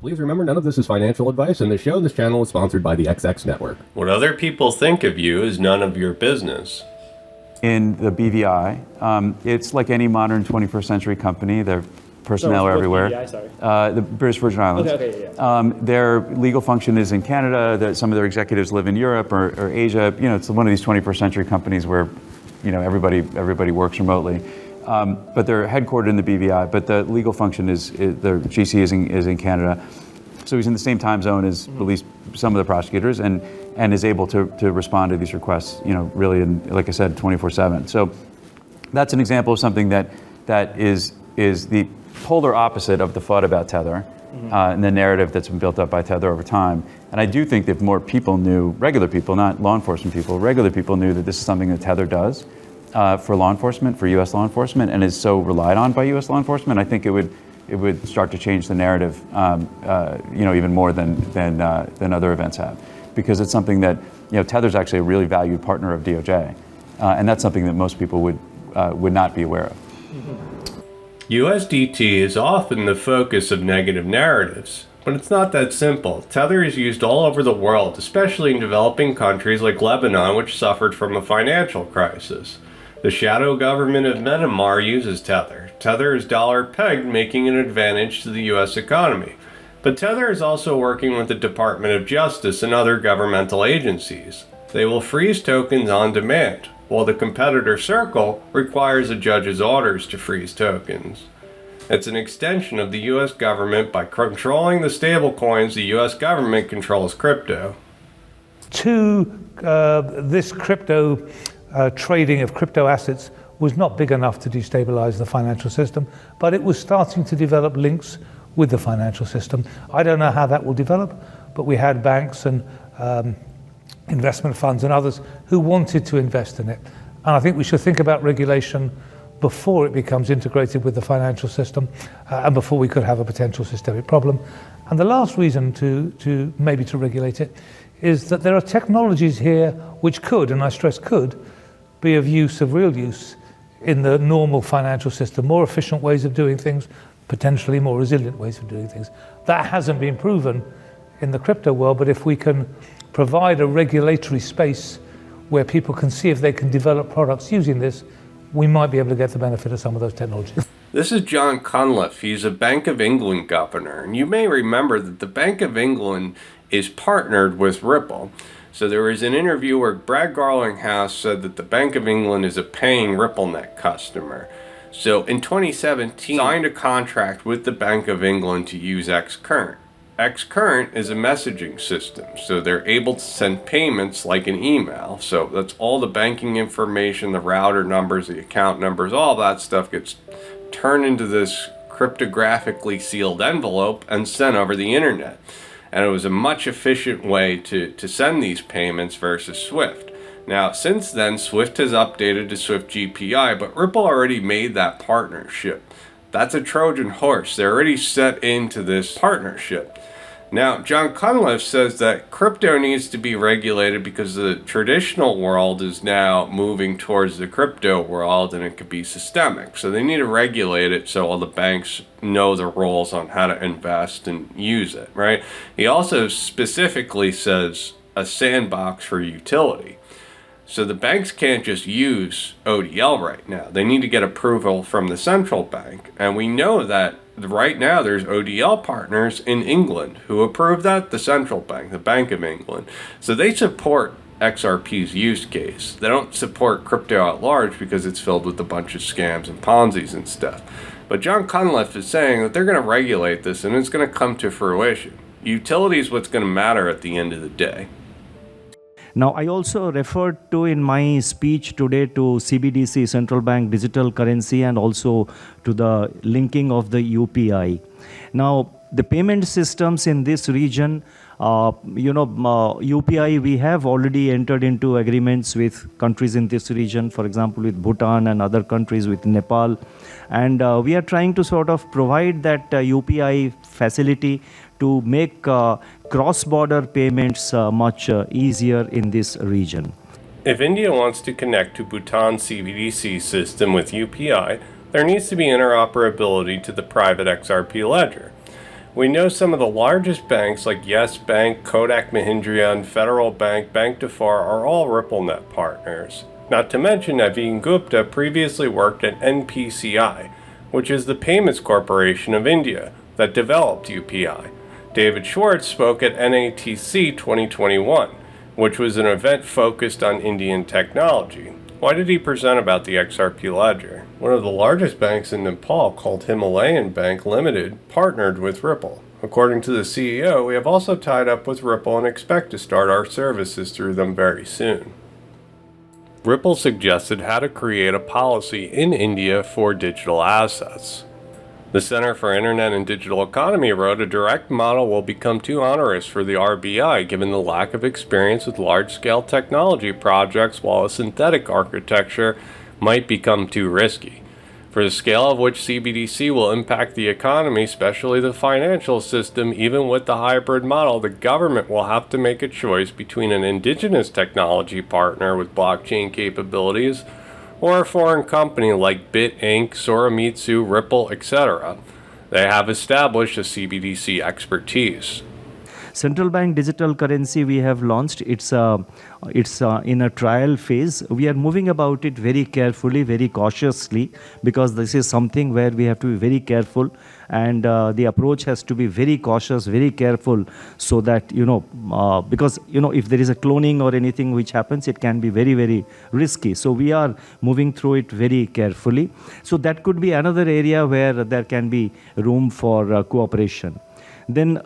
Please remember, none of this is financial advice, and the show and this channel is sponsored by the XX Network. What other people think of you is none of your business. In the BVI, it's like any modern 21st century company. Their personnel are everywhere. BVI, sorry. The British Virgin Islands. Okay, yeah. Their legal function is in Canada. Some of their executives live in Europe or Asia. You know, it's one of these 21st century companies where, you know, everybody works remotely. But they're headquartered in the BVI. But the legal function is the GC is in Canada. So he's in the same time zone as at least some of the prosecutors, and is able to respond to these requests, you know, really, in, like I said, 24/7. So that's an example of something that is the polar opposite of the FUD about Tether, and the narrative that's been built up by Tether over time. And I do think that if more people knew, regular people, not law enforcement people, regular people knew that this is something that Tether does for law enforcement, for U.S. law enforcement, and is so relied on by U.S. law enforcement, I think it would start to change the narrative, you know, even more than other events have, because it's something that, you know, Tether's actually a really valued partner of DOJ, and that's something that most people would not be aware of. USDT is often the focus of negative narratives, but it's not that simple. Tether is used all over the world, especially in developing countries like Lebanon, which suffered from a financial crisis. The shadow government of Myanmar uses Tether. Tether is dollar pegged, making an advantage to the U.S. economy. But Tether is also working with the Department of Justice and other governmental agencies. They will freeze tokens on demand, while the competitor Circle requires a judge's orders to freeze tokens. It's an extension of the U.S. government. By controlling the stablecoins, the U.S. government controls crypto. This crypto trading of crypto assets was not big enough to destabilize the financial system, but it was starting to develop links with the financial system. I don't know how that will develop, but we had banks and investment funds and others who wanted to invest in it. And I think we should think about regulation before it becomes integrated with the financial system, and before we could have a potential systemic problem. And the last reason to maybe to regulate it is that there are technologies here which could, and I stress could, be of real use in the normal financial system, more efficient ways of doing things, potentially more resilient ways of doing things. That hasn't been proven in the crypto world, but if we can provide a regulatory space where people can see if they can develop products using this, we might be able to get the benefit of some of those technologies. This is John Cunliffe. He's a Bank of England governor, and you may remember that the Bank of England is partnered with Ripple. So there was an interview where Brad Garlinghouse said that the Bank of England is a paying RippleNet customer. So in 2017, signed a contract with the Bank of England to use Xcurrent. Xcurrent is a messaging system, so they're able to send payments like an email. So that's all the banking information, the router numbers, the account numbers, all that stuff gets turned into this cryptographically sealed envelope and sent over the internet. And it was a much efficient way to send these payments versus SWIFT. Now, since then, SWIFT has updated to SWIFT GPI, but Ripple already made that partnership. That's a Trojan horse. They're already set into this partnership. Now, John Cunliffe says that crypto needs to be regulated because the traditional world is now moving towards the crypto world, and it could be systemic. So they need to regulate it so all the banks know the rules on how to invest and use it, right? He also specifically says a sandbox for utility. So the banks can't just use ODL right now. They need to get approval from the central bank. And we know that right now there's ODL partners in England who approve that, the central bank, the Bank of England. So they support XRP's use case. They don't support crypto at large because it's filled with a bunch of scams and Ponzi's and stuff. But John Cunliffe is saying that they're going to regulate this and it's going to come to fruition. Utility is what's going to matter at the end of the day. Now, I also referred to in my speech today to CBDC, central bank digital currency, and also to the linking of the UPI. Now, the payment systems in this region, UPI, we have already entered into agreements with countries in this region, for example, with Bhutan and other countries, with Nepal. And we are trying to sort of provide that UPI facility to make cross-border payments much easier in this region. If India wants to connect to Bhutan's CBDC system with UPI, there needs to be interoperability to the private XRP ledger. We know some of the largest banks like Yes Bank, Kotak Mahindra, and Federal Bank, Bank Defar are all RippleNet partners. Not to mention Naveen Gupta previously worked at NPCI, which is the Payments Corporation of India that developed UPI. David Schwartz spoke at NATC 2021, which was an event focused on Indian technology. Why did he present about the XRP ledger? One of the largest banks in Nepal, called Himalayan Bank Limited, partnered with Ripple. According to the CEO, we have also tied up with Ripple and expect to start our services through them very soon. Ripple suggested how to create a policy in India for digital assets. The Center for Internet and Digital Economy wrote a direct model will become too onerous for the RBI given the lack of experience with large-scale technology projects, while a synthetic architecture might become too risky. For the scale of which CBDC will impact the economy, especially the financial system, even with the hybrid model, the government will have to make a choice between an indigenous technology partner with blockchain capabilities or a foreign company like Bit Inc., Soromitsu, Ripple, etc. They have established a CBDC expertise. Central bank digital currency we have launched. It's in a trial phase. We are moving about it very carefully, very cautiously, because this is something where we have to be very careful, and the approach has to be very cautious, very careful, so that because if there is a cloning or anything which happens, it can be very, very risky. So we are moving through it very carefully. So that could be another area where there can be room for cooperation. Then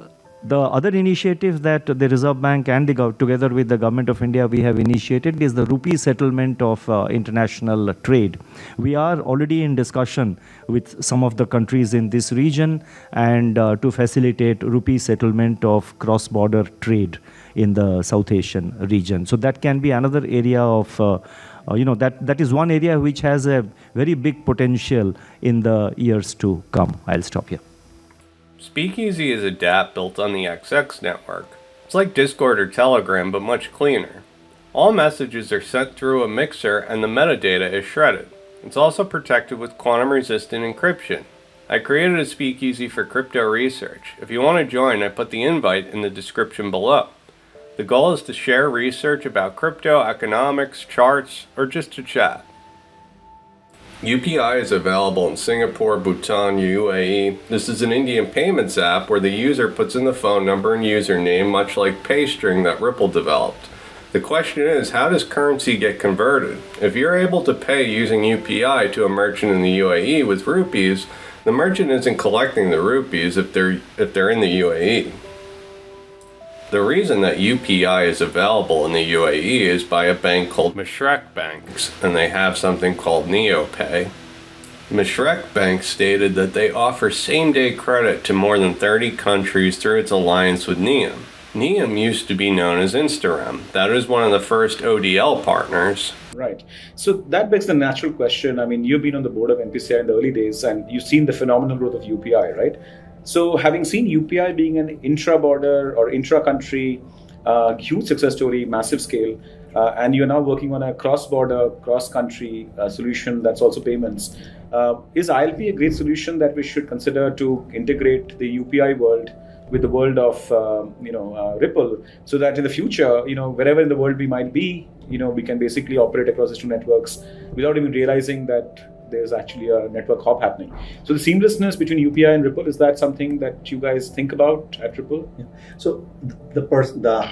the other initiative that the Reserve Bank and together with the Government of India we have initiated is the rupee settlement of international trade. We are already in discussion with some of the countries in this region and to facilitate rupee settlement of cross-border trade in the South Asian region. So that can be another area of that is one area which has a very big potential in the years to come. I'll stop here. Speakeasy is a dApp built on the XX network. It's like Discord or Telegram, but much cleaner. All messages are sent through a mixer and the metadata is shredded. It's also protected with quantum-resistant encryption. I created a Speakeasy for crypto research. If you want to join, I put the invite in the description below. The goal is to share research about crypto, economics, charts, or just to chat. UPI is available in Singapore, Bhutan, UAE. This is an Indian payments app where the user puts in the phone number and username, much like PayString that Ripple developed. The question is, how does currency get converted? If you're able to pay using UPI to a merchant in the UAE with rupees, the merchant isn't collecting the rupees if they're in the UAE. The reason that UPI is available in the UAE is by a bank called Mashreq Banks, and they have something called NeoPay. Mashreq Bank stated that they offer same-day credit to more than 30 countries through its alliance with Nium. Nium used to be known as Instarem. That is one of the first ODL partners. Right. So that begs the natural question. I mean, you've been on the board of NPCI in the early days, and you've seen the phenomenal growth of UPI, right? So having seen UPI being an intra-border or intra-country, huge success story, massive scale, and you're now working on a cross-border, cross-country solution that's also payments, is ILP a great solution that we should consider to integrate the UPI world with the world of Ripple, so that in the future, wherever in the world we might be, we can basically operate across these two networks without even realizing that there's actually a network hop happening. So the seamlessness between UPI and Ripple, is that something that you guys think about at Ripple? Yeah. So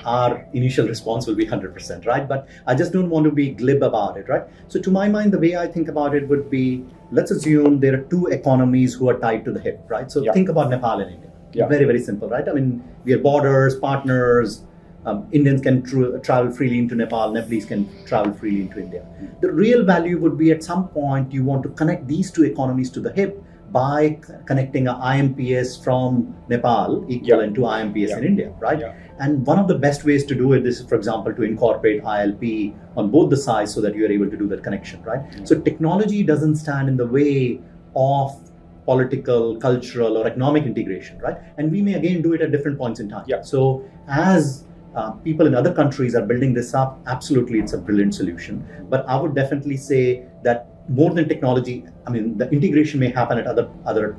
our initial response will be 100%, right? But I just don't want to be glib about it, right? So to my mind, the way I think about it would be, let's assume there are two economies who are tied to the hip, right? So think about Nepal and India. Yeah. Very, very simple, right? I mean, we are borders, partners. Indians can travel freely into Nepal, Nepalese can travel freely into India. The real value would be at some point you want to connect these two economies to the hip by connecting an IMPS from Nepal equivalent to IMPS in India, right? Yeah. And one of the best ways to do it is, for example, to incorporate ILP on both the sides so that you are able to do that connection, right? Yeah. So technology doesn't stand in the way of political, cultural, or economic integration, right? And we may again do it at different points in time. Yeah. So as people in other countries are building this up, absolutely it's a brilliant solution. But I would definitely say that more than technology, I mean, the integration may happen at other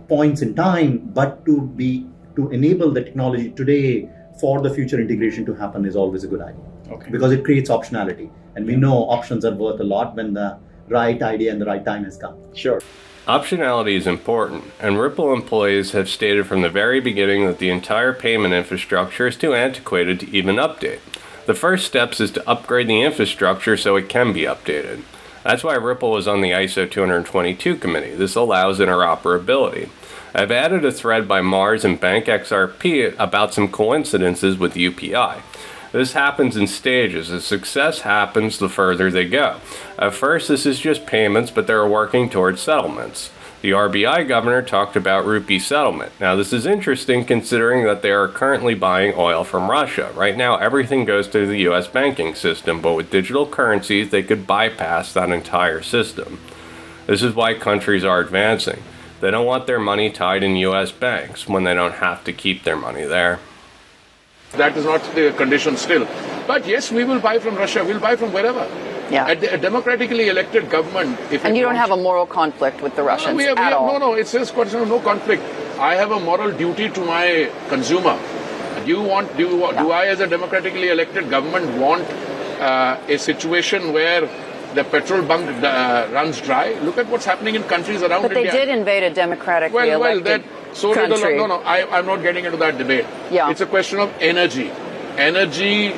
points in time, but to enable the technology today for the future integration to happen is always a good idea. Okay. Because it creates optionality. And we know options are worth a lot when the right idea and the right time has come. Sure. Optionality is important, and Ripple employees have stated from the very beginning that the entire payment infrastructure is too antiquated to even update. The first steps is to upgrade the infrastructure so it can be updated. That's why Ripple is on the ISO 222 committee. This allows interoperability. I've added a thread by Mars and Bank XRP about some coincidences with UPI. This happens in stages. As success happens, the further they go. At first, this is just payments, but they're working towards settlements. The RBI governor talked about rupee settlement. Now, this is interesting considering that they are currently buying oil from Russia. Right now, everything goes through the US banking system, but with digital currencies, they could bypass that entire system. This is why countries are advancing. They don't want their money tied in US banks when they don't have to keep their money there. That is not the condition still. But yes, we will buy from Russia. We'll buy from wherever. Yeah. A democratically elected government. And you don't have a moral conflict with the Russians at all? No, it's just question of no conflict. I have a moral duty to my consumer. Do I, as a democratically elected government, want a situation where the petrol bunk runs dry? Look at what's happening in countries around India. But they did invade a democratically elected country. I'm not getting into that debate. Yeah. It's a question of energy. Energy,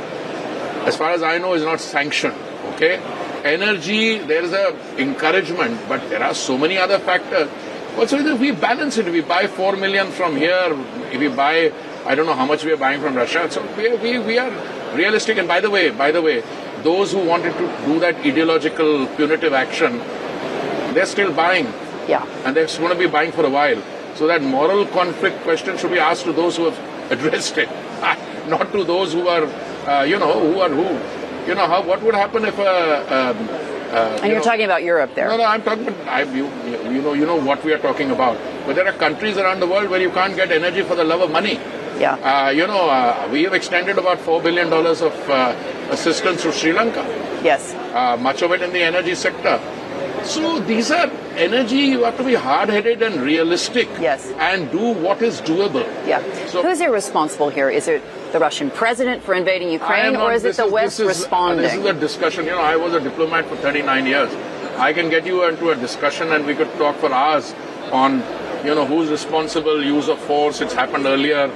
as far as I know, is not sanctioned. Okay? Energy, there is a encouragement, but there are so many other factors. Also, if we balance it, we buy 4 million from here, if we buy, I don't know how much we are buying from Russia. So we are realistic. And by the way, those who wanted to do that ideological punitive action, they're still buying. Yeah. And they're going to be buying for a while. So that moral conflict question should be asked to those who have addressed it, not to those who are, what would happen if and you're talking about Europe there. No, I'm talking about, you know what we are talking about. But there are countries around the world where you can't get energy for the love of money. Yeah. We have extended about $4 billion of assistance to Sri Lanka. Yes. Much of it in the energy sector. So these are energy, you have to be hard-headed and realistic. Yes. And do what is doable. Yeah. So, who's irresponsible here? Is it the Russian president for invading Ukraine, or is it the West responding? This is a discussion. I was a diplomat for 39 years. I can get you into a discussion and we could talk for hours on, who's responsible, use of force. It's happened earlier.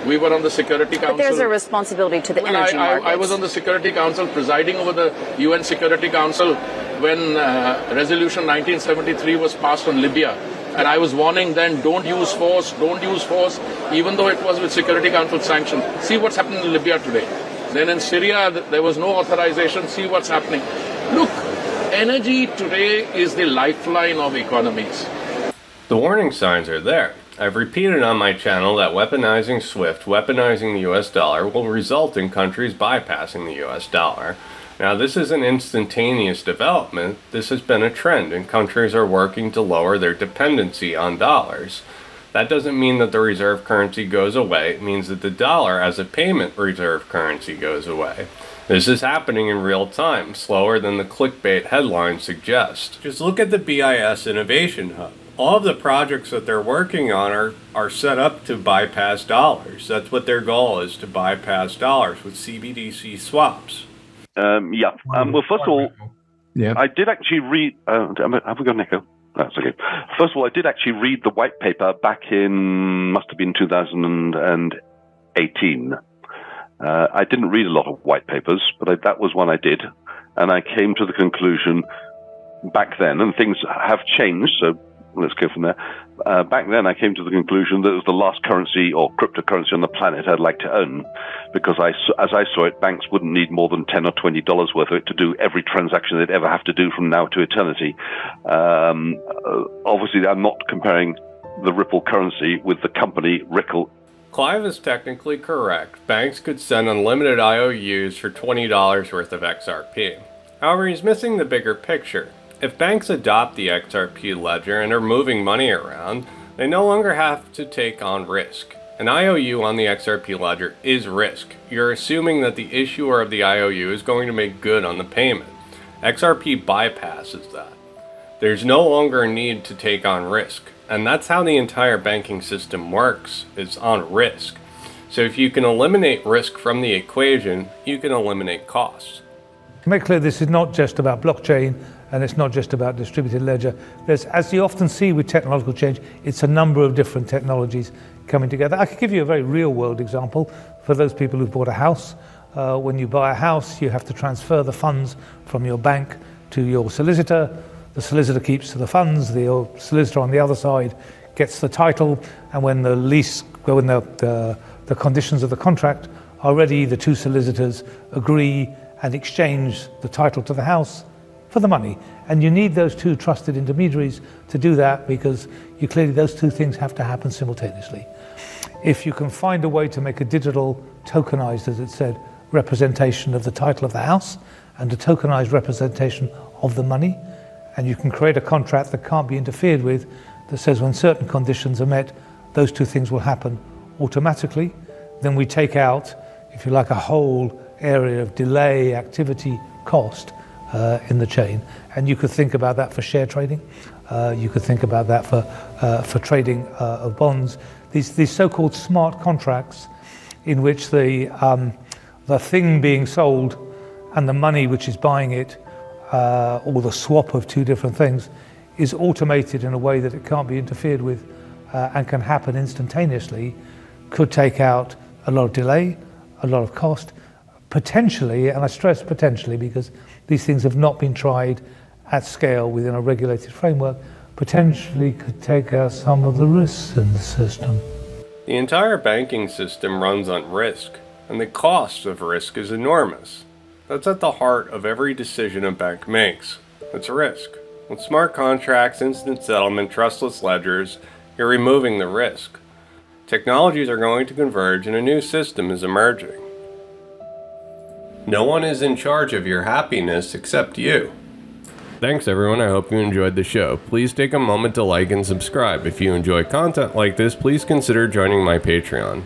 We were on the Security Council. But there's a responsibility to the energy markets. I was on the Security Council, presiding over the UN Security Council when Resolution 1973 was passed on Libya. And I was warning then, don't use force, even though it was with Security Council sanctions. See what's happening in Libya today. Then in Syria, there was no authorization. See what's happening. Look, energy today is the lifeline of economies. The warning signs are there. I've repeated on my channel that weaponizing SWIFT, weaponizing the US dollar, will result in countries bypassing the US dollar. Now, this is an instantaneous development. This has been a trend, and countries are working to lower their dependency on dollars. That doesn't mean that the reserve currency goes away. It means that the dollar as a payment reserve currency goes away. This is happening in real time, slower than the clickbait headlines suggest. Just look at the BIS Innovation Hub. All of the projects that they're working on are set up to bypass dollars. That's what their goal is, to bypass dollars with CBDC swaps. Well, first of all, I did actually read. Have we got an echo? That's okay. First of all, I did actually read the white paper back in, must have been 2018. I didn't read a lot of white papers, but that was one I did. And I came to the conclusion back then, and things have changed, so let's go from there. Back then, I came to the conclusion that it was the last currency or cryptocurrency on the planet I'd like to own, because as I saw it, banks wouldn't need more than $10 or $20 worth of it to do every transaction they'd ever have to do from now to eternity. Obviously, I'm not comparing the Ripple currency with the company Ripple. Clive is technically correct. Banks could send unlimited IOUs for $20 worth of XRP. However, he's missing the bigger picture. If banks adopt the XRP ledger and are moving money around, they no longer have to take on risk. An IOU on the XRP ledger is risk. You're assuming that the issuer of the IOU is going to make good on the payment. XRP bypasses that. There's no longer a need to take on risk. And that's how the entire banking system works. It's on risk. So if you can eliminate risk from the equation, you can eliminate costs. To make clear, this is not just about blockchain and it's not just about distributed ledger. There's, as you often see with technological change, it's a number of different technologies coming together. I could give you a very real world example for those people who've bought a house. When you buy a house, you have to transfer the funds from your bank to your solicitor. The solicitor keeps the funds, the solicitor on the other side gets the title, and when the conditions of the contract are ready, the two solicitors agree and exchange the title to the house for the money. And you need those two trusted intermediaries to do that, because clearly those two things have to happen simultaneously. If you can find a way to make a digital, tokenized, as it said, representation of the title of the house and a tokenized representation of the money, and you can create a contract that can't be interfered with, that says when certain conditions are met, those two things will happen automatically, then we take out, if you like, a whole area of delay, activity, cost in the chain. And you could think about that for share trading. You could think about that for trading of bonds. These so-called smart contracts, in which the thing being sold and the money which is buying it, or the swap of two different things, is automated in a way that it can't be interfered with and can happen instantaneously, could take out a lot of delay, a lot of cost, potentially, and I stress potentially because these things have not been tried at scale within a regulated framework, potentially could take out some of the risks in the system. The entire banking system runs on risk, and the cost of risk is enormous. That's at the heart of every decision a bank makes. It's risk. With smart contracts, instant settlement, trustless ledgers, you're removing the risk. Technologies are going to converge and a new system is emerging. No one is in charge of your happiness except you. Thanks everyone, I hope you enjoyed the show. Please take a moment to like and subscribe. If you enjoy content like this, please consider joining my Patreon.